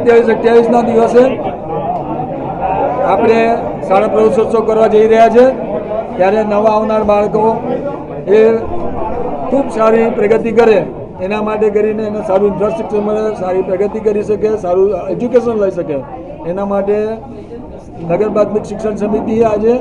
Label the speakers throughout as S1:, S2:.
S1: 27-28ના દિવસે આપણે શાળા પ્રવેશોત્સવ કરવા જઈ રહ્યા છે ત્યારે નવા આવનાર બાળકો એ ખૂબ સારી પ્રગતિ કરે એના માટે કરીને એને સારું ઇન્ફ્રાસ્ટ્રક્ચર મળે, સારી પ્રગતિ કરી શકે, સારું એજ્યુકેશન લઈ શકે એના માટે નગર પ્રાથમિક શિક્ષણ સમિતિએ આજે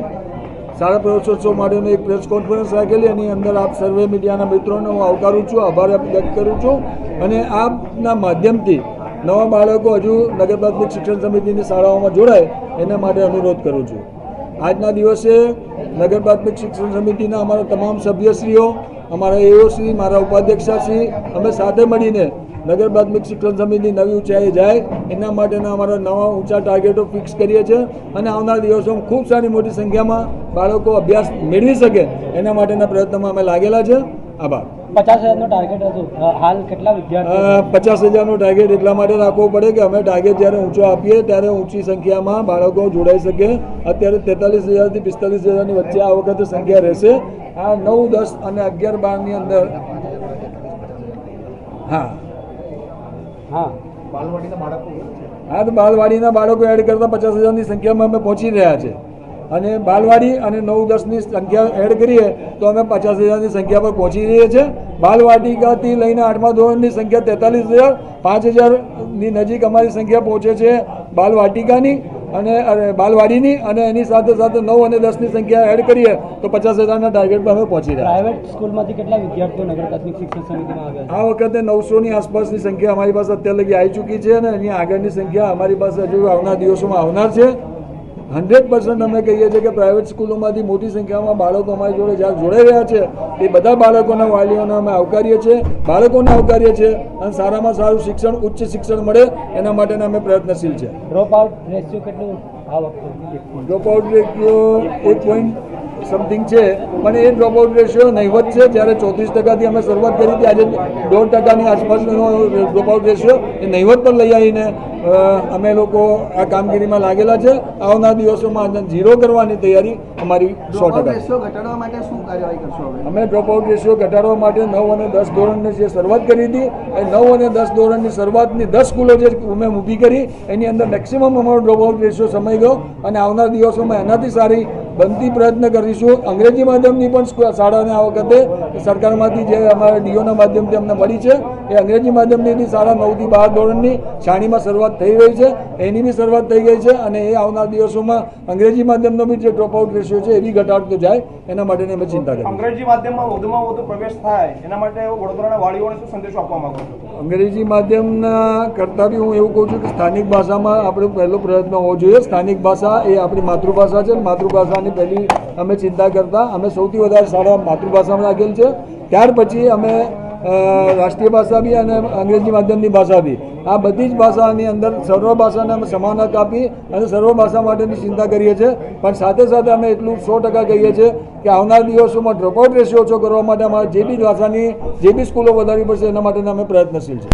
S1: શાળા પ્રવેશોત્સવ માટેનો એક પ્રેસ કોન્ફરન્સ રાખેલી. એની અંદર આપ સર્વે મીડિયાના મિત્રોને હું આવકારું છું, આભાર વ્યક્ત કરું છું અને આપના માધ્યમથી નવા બાળકો હજુ નગર પ્રાથમિક શિક્ષણ સમિતિની શાળાઓમાં જોડાય એના માટે અનુરોધ કરું છું. આજના દિવસે નગર પ્રાથમિક શિક્ષણ સમિતિના અમારા તમામ સભ્યશ્રીઓ, અમારા એઓશ્રી, મારા ઉપાધ્યક્ષશ્રી, અમે સાથે મળીને નગર પ્રાથમિક શિક્ષણ સમિતિ નવી ઊંચાઈએ જાય એના માટેના અમારા નવા ઊંચા ટાર્ગેટો ફિક્સ કરીએ છીએ અને આવનાર દિવસોમાં ખૂબ સારી મોટી સંખ્યામાં બાળકો અભ્યાસ મેળવી શકે એના માટેના પ્રયત્નોમાં અમે લાગેલા છે. આભાર.
S2: 50,000નો ટાર્ગેટ હતો, હાલ કેટલા વિદ્યાર્થીઓ?
S1: 50,000નો ટાર્ગેટ એટલા માટે રાખવો પડે કે અમે ટાર્ગેટ જ્યારે ઊંચો આપીએ ત્યારે ઊંચી સંખ્યામાં બાળકો જોડાઈ શકે. અત્યારે 43,000થી 45,000ની વચ્ચે આ વખતે સંખ્યા રહેશે. આ 9, 10 અને 11, 12ની અંદર તો બાલવાડીના બાળકો એડ કરતાં 50,000ની સંખ્યામાં અમે પહોંચી રહ્યા છે અને બાલવાડી અને 9, 10ની સંખ્યા એડ કરીએ તો અમે 50,000ની સંખ્યા પર પહોંચી રહીએ છીએ. બાલવાટિકાથી લઈને 8મા ધોરણની સંખ્યા 43,000, 5,000ની નજીક અમારી સંખ્યા પહોંચે છે બાલવાટિકાની અને બાલવાડીની, અને એની સાથે સાથે 9 અને 10ની સંખ્યા એડ કરીએ તો 50,000ના ટાર્ગેટ પર અમે પહોંચી રહ્યા.
S2: પ્રાઇવેટ સ્કૂલમાંથી કેટલા વિદ્યાર્થીઓ નગર પ્રાથમિક શિક્ષણ સમિતિમાં આવ્યા?
S1: આ વખતે 900ની આસપાસની સંખ્યા અમારી પાસે અત્યાર લગી આવી ચૂકી છે અને એની આગળની સંખ્યા અમારી પાસે હજુ આવનાર દિવસોમાં આવનાર છે. 100% અમે કહીએ છીએ કે પ્રાઇવેટ સ્કૂલોમાંથી મોટી સંખ્યામાં બાળકો અમારી જોડે જ્યાં જોડાઈ રહ્યા છે એ બધા બાળકોના વાલીઓને અમે આવકારીએ છીએ, બાળકોને આવકારીએ છીએ અને સારામાં સારું શિક્ષણ, ઉચ્ચ શિક્ષણ મળે એના માટેના અમે પ્રયત્નશીલ છે.
S2: ડ્રોપ આઉટ રેશિયો કેટલું આ વખતે?
S1: ડ્રોપ આઉટ રેશિયો 1 છે પણ એ ડ્રોપ આઉટ રેશિયો નહીવત છે. જ્યારે 34%થી અમે શરૂઆત કરી હતી, આજે 1.5%ની આસપાસનો ડ્રોપ આઉટ રેશિયો એ નહીવત પર લઈ આવીને અમે લોકો આ કામગીરીમાં લાગેલા છે. આવનાર દિવસોમાં ઝીરો કરવાની તૈયારી અમારી 100%. અમે ડ્રોપ આઉટ રેશિયો ઘટાડવા માટે 9 અને 10 ધોરણની જે શરૂઆત કરી હતી એ 9 અને 10 ધોરણની શરૂઆતની 10 સ્કૂલો જે અમે ઊભી કરી એની અંદર મેક્સિમમ અમારો ડ્રોપ આઉટ રેશિયો સમય ગયો અને આવનાર દિવસોમાં એનાથી સારી બનતી પ્રયત્ન કરીશું. અંગ્રેજી માધ્યમની પણ શાળાને આ વખતે સરકારમાંથી જે અમારા ડીઓના માધ્યમથી અમને મળી છે એ અંગ્રેજી માધ્યમની શાળા 9થી 12 ધોરણની છાણીમાં શરૂઆત થઈ રહી છે, એની બી શરૂઆત થઈ ગઈ છે અને એ આવનાર દિવસોમાં અંગ્રેજી માધ્યમનો બી જે ડ્રોપ આઉટ રેશિયો છે એ બી ઘટાડતો જાય એના માટેની અમે ચિંતા કરીએ.
S3: અંગ્રેજી માધ્યમમાં વધુમાં વધુ પ્રવેશ થાય એના માટે વડોદરાના વાલીઓને શું સંદેશો આપવા માંગો છો?
S1: અંગ્રેજી માધ્યમના કરતાં બી હું એવું કહું છું કે સ્થાનિક ભાષામાં આપણો પહેલો પ્રયત્ન હોવો જોઈએ. સ્થાનિક ભાષા એ આપણી માતૃભાષા છે. માતૃભાષાની પહેલી અમે ચિંતા કરતા અમે સૌથી વધારે શાળા માતૃભાષામાં રાખેલ છે. ત્યાર પછી અમે રાષ્ટ્રીય ભાષા બી અને અંગ્રેજી માધ્યમની ભાષા બી, આ બધી જ ભાષાની અંદર સર્વ ભાષાને અમે સમાન હક આપી અને સર્વ ભાષા માટેની ચિંતા કરીએ છીએ. પણ સાથે સાથે અમે એટલું 100% કહીએ છીએ કે આવનાર દિવસોમાં ડ્રોપઆઉટ રેશિયો ઓછો કરવા માટે અમારે જે બી ભાષાની જે બી સ્કૂલો વધારવી પડશે એના માટેના અમે પ્રયત્નશીલ છે.